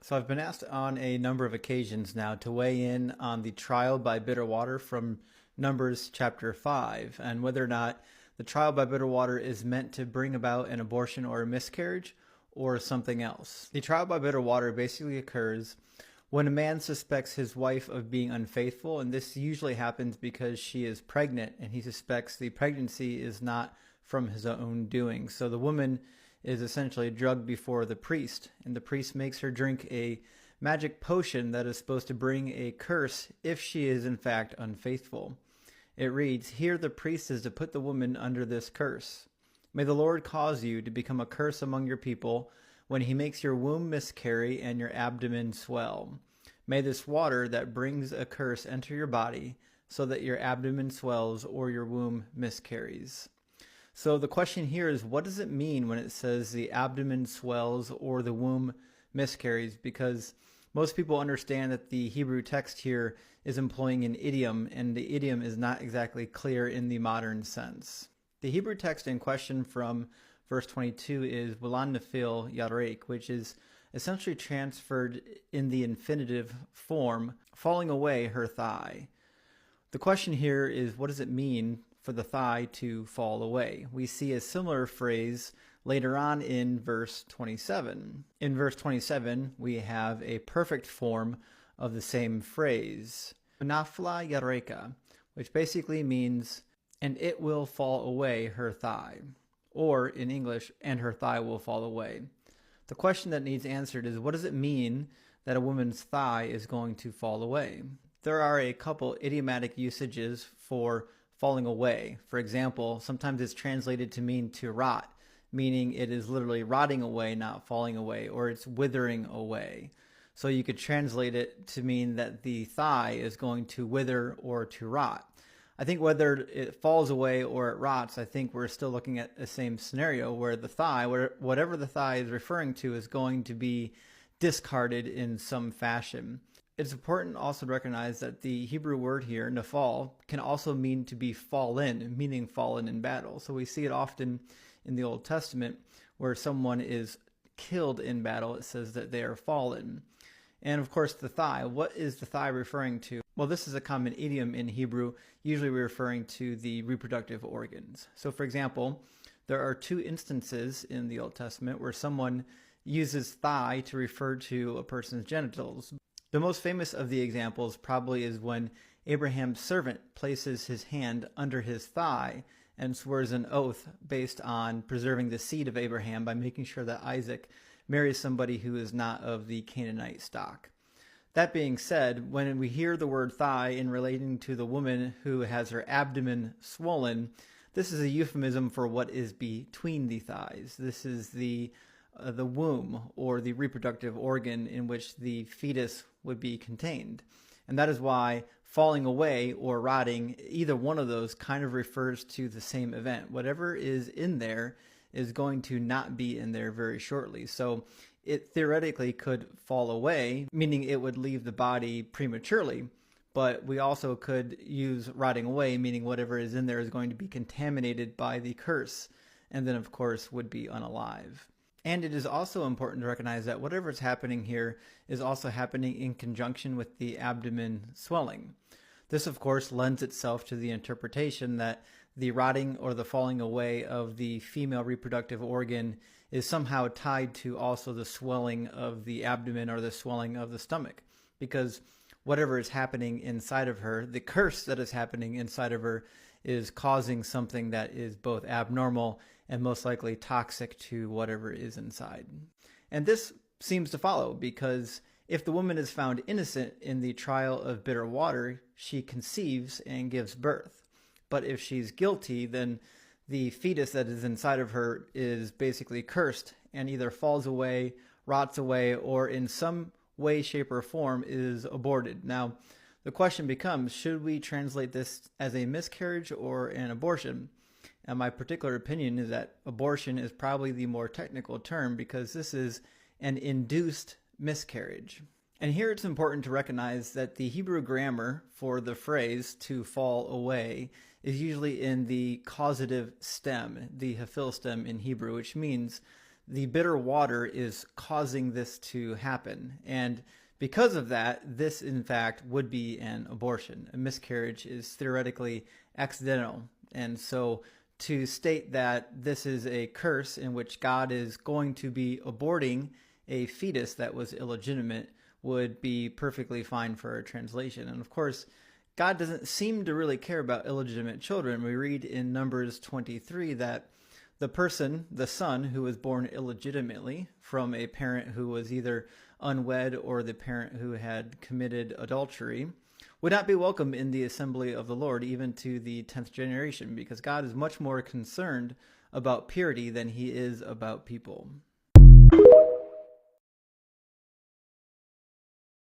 So I've been asked on a number of occasions now to weigh in on the trial by bitter water from Numbers chapter 5 and whether or not the trial by bitter water is meant to bring about an abortion or a miscarriage or something else. The trial by bitter water basically occurs when a man suspects his wife of being unfaithful, and this usually happens because she is pregnant and he suspects the pregnancy is not from his own doing. So the woman is essentially drugged before the priest, and the priest makes her drink a magic potion that is supposed to bring a curse if she is in fact unfaithful. It reads, "Here the priest is to put the woman under this curse. May the Lord cause you to become a curse among your people when he makes your womb miscarry and your abdomen swell. May this water that brings a curse enter your body so that your abdomen swells or your womb miscarries." So the question here is, what does it mean when it says the abdomen swells or the womb miscarries? Because most people understand that the Hebrew text here is employing an idiom, and the idiom is not exactly clear in the modern sense. The Hebrew text in question from verse 22 is Wulan nafil yarek, which is essentially transferred in the infinitive form, falling away her thigh. The question here is, what does it mean for the thigh to fall away? We see a similar phrase later on in verse 27. In verse 27, we have a perfect form of the same phrase, nafla yareka, which basically means, and it will fall away her thigh, or in English, and her thigh will fall away. The question that needs answered is, what does it mean that a woman's thigh is going to fall away? There are a couple idiomatic usages for falling away. For example, sometimes it's translated to mean to rot, meaning it is literally rotting away, not falling away, or it's withering away. So you could translate it to mean that the thigh is going to wither or to rot. I think whether it falls away or it rots, I think we're still looking at the same scenario where the thigh, whatever the thigh is referring to, is going to be discarded in some fashion. It's important also to recognize that the Hebrew word here, nafal, can also mean to be fallen, meaning fallen in battle. So we see it often in the Old Testament where someone is killed in battle. It says that they are fallen. And of course, the thigh. What is the thigh referring to? Well, this is a common idiom in Hebrew, usually referring to the reproductive organs. So for example, there are two instances in the Old Testament where someone uses thigh to refer to a person's genitals. The most famous of the examples probably is when Abraham's servant places his hand under his thigh and swears an oath based on preserving the seed of Abraham by making sure that Isaac marries somebody who is not of the Canaanite stock. That being said, when we hear the word thigh in relating to the woman who has her abdomen swollen, this is a euphemism for what is between the thighs. This is the womb, or the reproductive organ in which the fetus would be contained. And that is why falling away or rotting, either one of those kind of refers to the same event. Whatever is in there is going to not be in there very shortly. So it theoretically could fall away, meaning it would leave the body prematurely. But we also could use rotting away, meaning whatever is in there is going to be contaminated by the curse, and then of course would be unalive. And it is also important to recognize that whatever is happening here is also happening in conjunction with the abdomen swelling. This, of course, lends itself to the interpretation that the rotting or the falling away of the female reproductive organ is somehow tied to also the swelling of the abdomen or the swelling of the stomach. Because whatever is happening inside of her, the curse that is happening inside of her, is causing something that is both abnormal and most likely toxic to whatever is inside. And this seems to follow because if the woman is found innocent in the trial of bitter water, she conceives and gives birth. But if she's guilty, then the fetus that is inside of her is basically cursed and either falls away, rots away, or in some way, shape, or form is aborted. Now, the question becomes, should we translate this as a miscarriage or an abortion? And my particular opinion is that abortion is probably the more technical term because this is an induced miscarriage. And here it's important to recognize that the Hebrew grammar for the phrase to fall away is usually in the causative stem, the hafil stem in Hebrew, which means the bitter water is causing this to happen. And because of that, this in fact would be an abortion. A miscarriage is theoretically accidental. And so to state that this is a curse in which God is going to be aborting a fetus that was illegitimate would be perfectly fine for our translation. And of course, God doesn't seem to really care about illegitimate children. We read in Numbers 23 that the person, the son, who was born illegitimately from a parent who was either unwed or the parent who had committed adultery, would not be welcome in the assembly of the Lord, even to the 10th generation, because God is much more concerned about purity than he is about people.